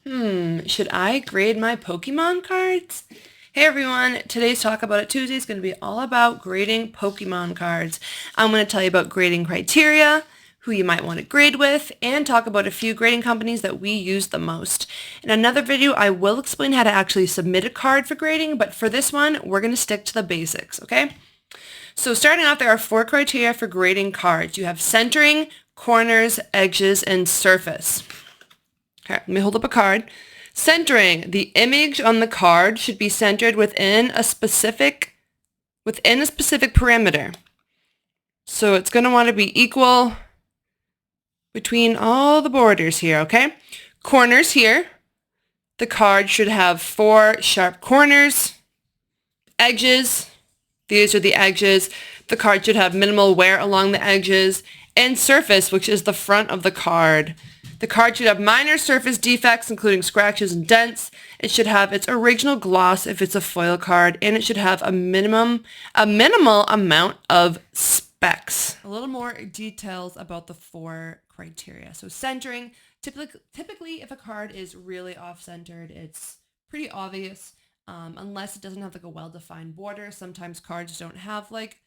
Should I grade my Pokemon cards? Hey everyone, today's Talk About It Tuesday is going to be all about grading Pokemon cards. I'm going to tell you about grading criteria, who you might want to grade with, and talk about a few grading companies that we use the most. In another video, I will explain how to actually submit a card for grading, but for this one, we're going to stick to the basics, okay? So starting off, there are 4 criteria for grading cards. You have centering, corners, edges, and surface. Okay, let me hold up a card. Centering. The image on the card should be centered within a specific parameter. So it's going to want to be equal between all the borders here, okay? Corners here. The card should have 4 sharp corners. Edges. These are the edges. The card should have minimal wear along the edges. And surface, which is the front of the card. The card should have minor surface defects, including scratches and dents. It should have its original gloss if it's a foil card, and it should have a minimal amount of specs. A little more details about the 4 criteria. So centering, typically if a card is really off-centered, it's pretty obvious, unless it doesn't have like a well-defined border. Sometimes cards don't have like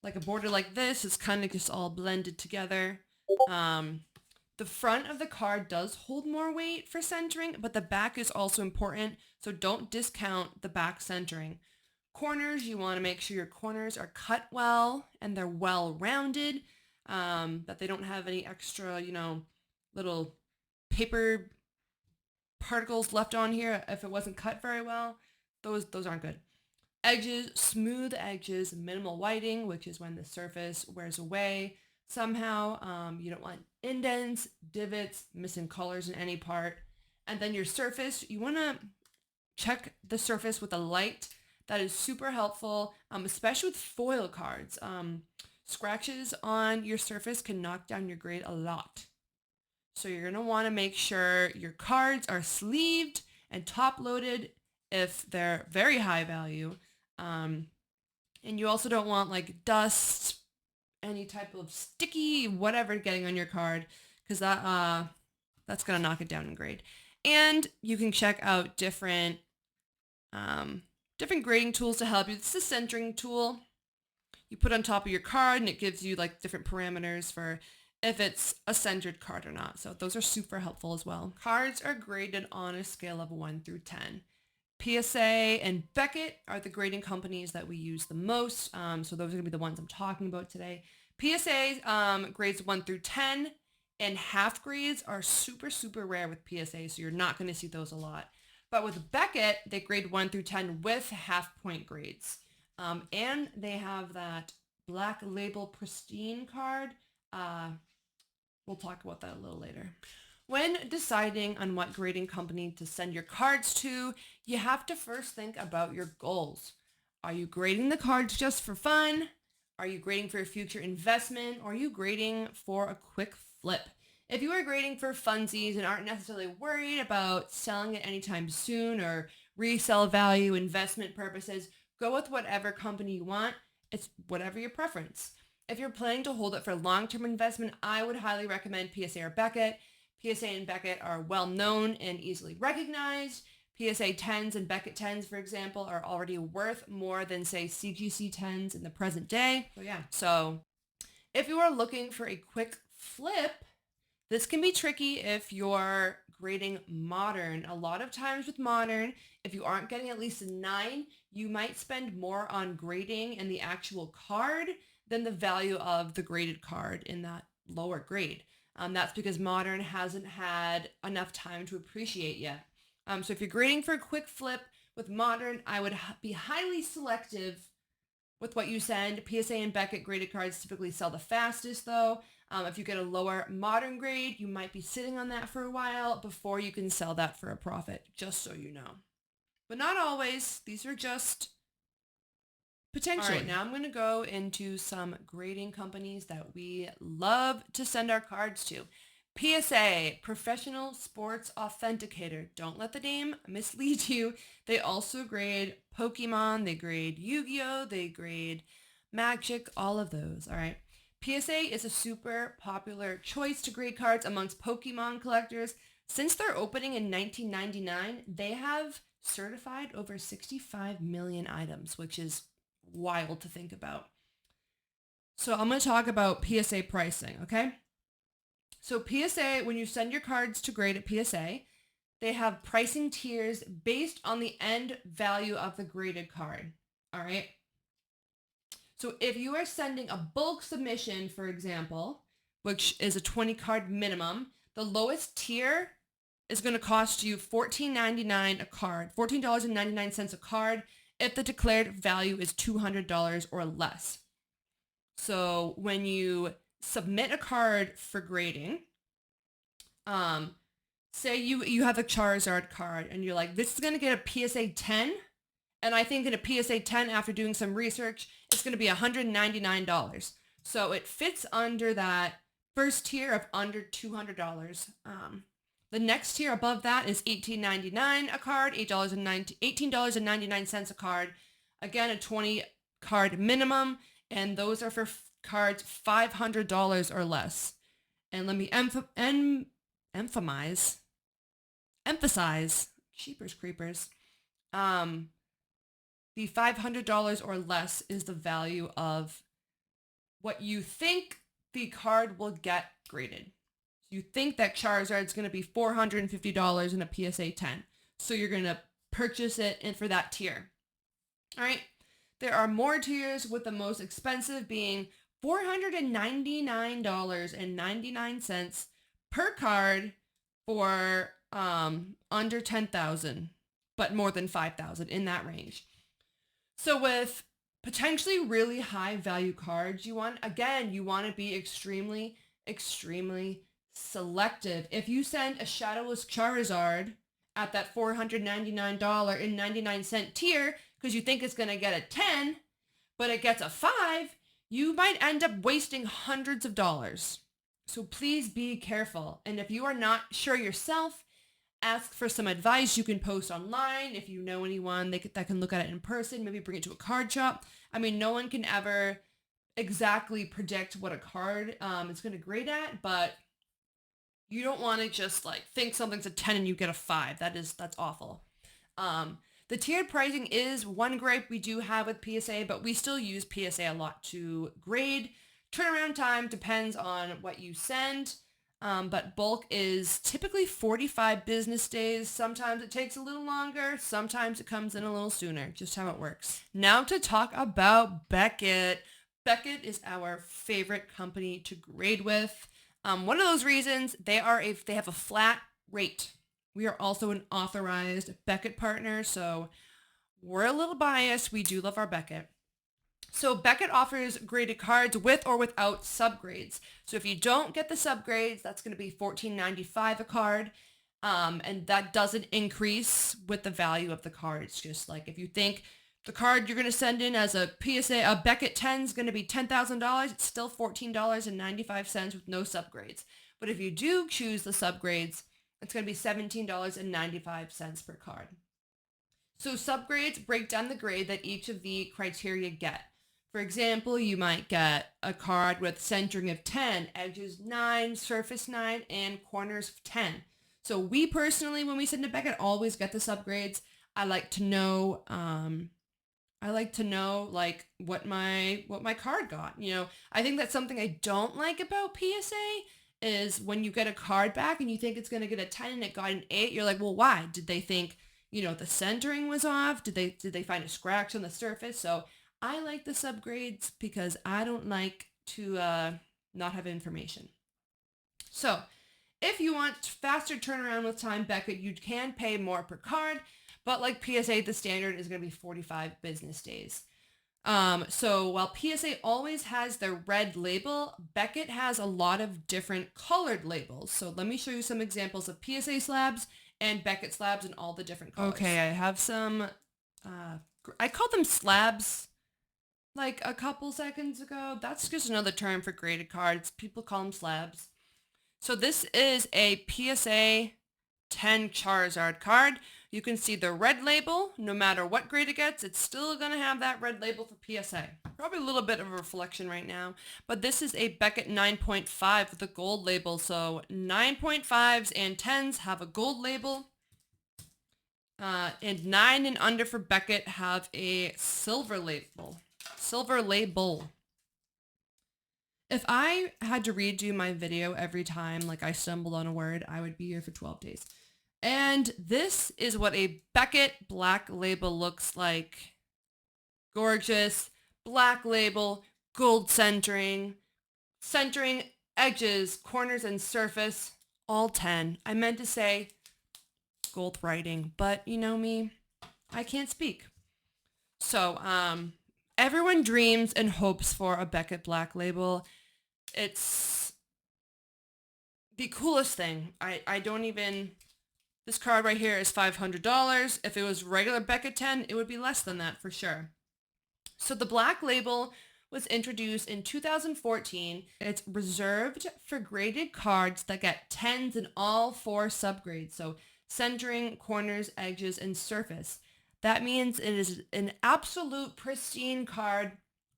a border like this. It's kind of just all blended together. The front of the card does hold more weight for centering, but the back is also important, so don't discount the back centering. Corners, you want to make sure your corners are cut well and they're well rounded, that they don't have any extra, little paper particles left on here if it wasn't cut very well. Those aren't good. Edges, smooth edges, minimal whiting, which is when the surface wears away somehow. You don't want indents, divots, missing colors in any part. And then your surface, you want to check the surface with a light. That is super helpful, especially with foil cards. Scratches on your surface can knock down your grade a lot. So you're going to want to make sure your cards are sleeved and top loaded if they're very high value. And you also don't want like dust, any type of sticky whatever getting on your card, because that's going to knock it down in grade. And you can check out different grading tools to help you. This is a centering tool. You put on top of your card and it gives you like different parameters for if it's a centered card or not. So those are super helpful as well. Cards are graded on a scale of 1 through 10. PSA and Becket are the grading companies that we use the most. So those are going to be the ones I'm talking about today. PSA grades 1 through 10, and half grades are super, super rare with PSA, so you're not going to see those a lot. But with Becket, they grade 1 through 10 with half point grades. And they have that black label pristine card. We'll talk about that a little later. When deciding on what grading company to send your cards to, you have to first think about your goals. Are you grading the cards just for fun? Are you grading for a future investment? Or are you grading for a quick flip? If you are grading for funsies and aren't necessarily worried about selling it anytime soon or resale value, investment purposes, go with whatever company you want. It's whatever your preference. If you're planning to hold it for long-term investment, I would highly recommend PSA or Becket. PSA and Becket are well known and easily recognized. PSA 10s and Becket 10s, for example, are already worth more than, say, CGC 10s in the present day. So if you are looking for a quick flip, this can be tricky if you're grading modern. A lot of times with modern, if you aren't getting at least a 9, you might spend more on grading and the actual card than the value of the graded card in that lower grade. That's because modern hasn't had enough time to appreciate yet. So if you're grading for a quick flip with modern, I would be highly selective with what you send. PSA and Becket graded cards typically sell the fastest though. If you get a lower modern grade, you might be sitting on that for a while before you can sell that for a profit, just so you know. But not always. These are just potentially. All right, now I'm going to go into some grading companies that we love to send our cards to. PSA, Professional Sports Authenticator. Don't let the name mislead you. They also grade Pokemon, they grade Yu-Gi-Oh!, they grade Magic, all of those, all right? PSA is a super popular choice to grade cards amongst Pokemon collectors Since their opening in 1999, they have certified over 65 million items, which is wild to think about. So I'm going to talk about PSA pricing, okay? So PSA, when you send your cards to grade at PSA, they have pricing tiers based on the end value of the graded card, all right? So if you are sending a bulk submission, for example, which is a 20 card minimum, the lowest tier is going to cost you $14.99 a card, $14.99 a card if the declared value is $200 or less. So when you submit a card for grading, say you have a Charizard card and you're like, this is going to get a PSA 10, and I think in a PSA 10, after doing some research, it's going to be $199. So it fits under that first tier of under $200. The next tier above that is $18.99 a card, $18.99 a card. Again, a 20 card minimum, and those are for cards $500 or less. And let me emphasize, cheapers creepers. The $500 or less is the value of what you think the card will get graded. You think that Charizard is going to be $450 in a PSA 10. So you're going to purchase it in for that tier. All right. There are more tiers, with the most expensive being $499.99 per card for under 10,000, but more than 5,000, in that range. So with potentially really high value cards, you want to be extremely, extremely selective. If you send a Shadowless Charizard at that $499.99 tier because you think it's going to get a 10, but it gets a 5, you might end up wasting hundreds of dollars. So please be careful. And if you are not sure yourself, ask for some advice. You can post online if you know anyone that can look at it in person, maybe bring it to a card shop. I mean, no one can ever exactly predict what a card is going to grade at, but you don't want to just like think something's a 10 and you get a 5. That's awful. The tiered pricing is one gripe we do have with PSA, but we still use PSA a lot to grade. Turnaround time depends on what you send. But bulk is typically 45 business days. Sometimes it takes a little longer. Sometimes it comes in a little sooner. Just how it works. Now to talk about Becket. Becket is our favorite company to grade with. One of those reasons, they have a flat rate. We are also an authorized Becket partner, so we're a little biased. We do love our Becket. So Becket offers graded cards with or without subgrades. So if you don't get the subgrades, that's going to be $14.95 a card. And that doesn't increase with the value of the cards. Just like if you think the card you're going to send in as a PSA, a Becket 10 is going to be $10,000, it's still $14.95 with no subgrades. But if you do choose the subgrades, it's going to be $17.95 per card. So subgrades break down the grade that each of the criteria get. For example, you might get a card with centering of 10, edges 9, surface 9, and corners of 10. So we personally, when we send to Becket, always get the subgrades. I like to know like what my card got. You know, I think that's something I don't like about PSA is when you get a card back and you think it's going to get a 10 and it got an 8, you're like, well, why? Did they think, the centering was off? Did they find a scratch on the surface? So I like the subgrades because I don't like to not have information. So if you want faster turnaround with time, Becket, you can pay more per card, but like PSA, the standard is going to be 45 business days. So while PSA always has their red label, Becket has a lot of different colored labels. So let me show you some examples of PSA slabs and Becket slabs in all the different colors. Okay, I have some, I called them slabs like a couple seconds ago. That's just another term for graded cards. People call them slabs. So this is a PSA 10 Charizard card. You can see the red label. No matter what grade it gets, it's still going to have that red label for PSA. Probably a little bit of a reflection right now, but this is a Becket 9.5 with a gold label. So 9.5s and 10s have a gold label. And 9 and under for Becket have a silver label. Silver label. If I had to redo my video every time like I stumbled on a word, I would be here for 12 days. And this is what a Becket black label looks like. Gorgeous. Black label, gold centering, edges, corners, and surface, all 10. I meant to say gold writing, but you know me, I can't speak. So, everyone dreams and hopes for a Becket black label. It's the coolest thing. I don't even... This card right here is $500. If it was regular Becket 10, it would be less than that for sure. So the black label was introduced in 2014. It's reserved for graded cards that get 10s in all 4 subgrades. So centering, corners, edges, and surface. That means it is an absolute pristine card,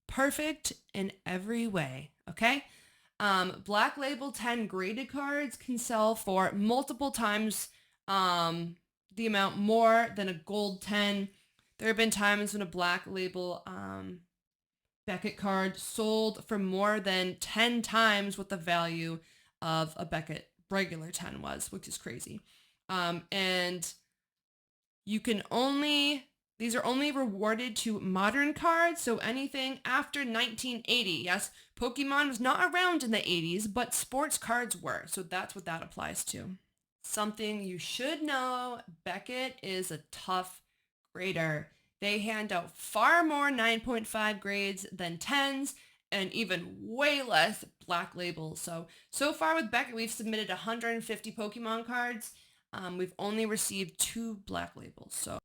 perfect in every way, okay? Black label 10 graded cards can sell for multiple times the amount more than a gold 10. There have been times when a black label Becket card sold for more than 10 times what the value of a Becket regular 10 was, which is crazy. And you can these are only rewarded to modern cards, so anything after 1980. Yes, Pokemon was not around in the 80s, but sports cards were, so that's what that applies to. Something you should know, Becket is a tough grader. They hand out far more 9.5 grades than 10s and even way less black labels. So far with Becket, we've submitted 150 Pokemon cards. We've only received 2 black labels. So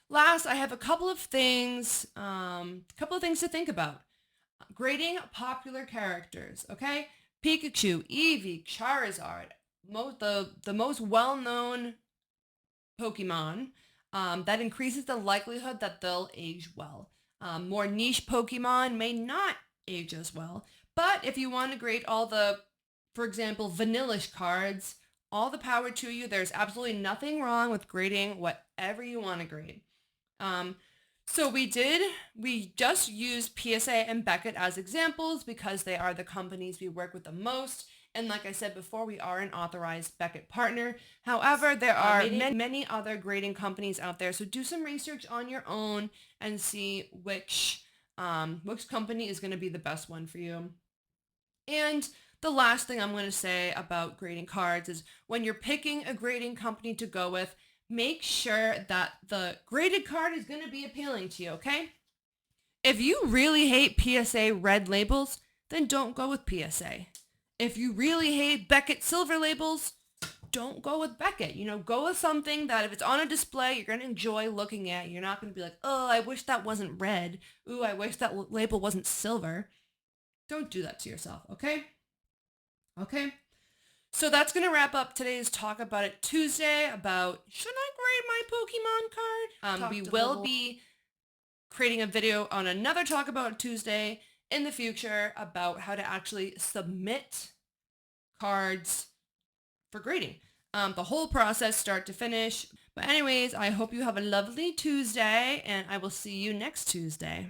last, I have a couple of things to think about. Grading popular characters, okay? Pikachu, Eevee, Charizard, the most well-known Pokemon. That increases the likelihood that they'll age well. More niche Pokemon may not age as well. But if you want to grade all the, for example, vanillish cards, all the power to you. There's absolutely nothing wrong with grading whatever you want to grade. So we just used PSA and Becket as examples because they are the companies we work with the most. And like I said before, we are an authorized Becket partner. However, there are many other grading companies out there. So do some research on your own and see which company is going to be the best one for you. And the last thing I'm going to say about grading cards is when you're picking a grading company to go with, make sure that the graded card is going to be appealing to you, okay? If you really hate PSA red labels, then don't go with PSA. If you really hate Becket silver labels, don't go with Becket. Go with something that if it's on a display, you're going to enjoy looking at. You're not going to be like, oh, I wish that wasn't red. Ooh, I wish that label wasn't silver. Don't do that to yourself, okay? Okay. So that's going to wrap up today's Talk About It Tuesday about should I grade my Pokemon card? We will be creating a video on another Talk About It Tuesday in the future about how to actually submit cards for grading. The whole process start to finish. But anyways, I hope you have a lovely Tuesday and I will see you next Tuesday.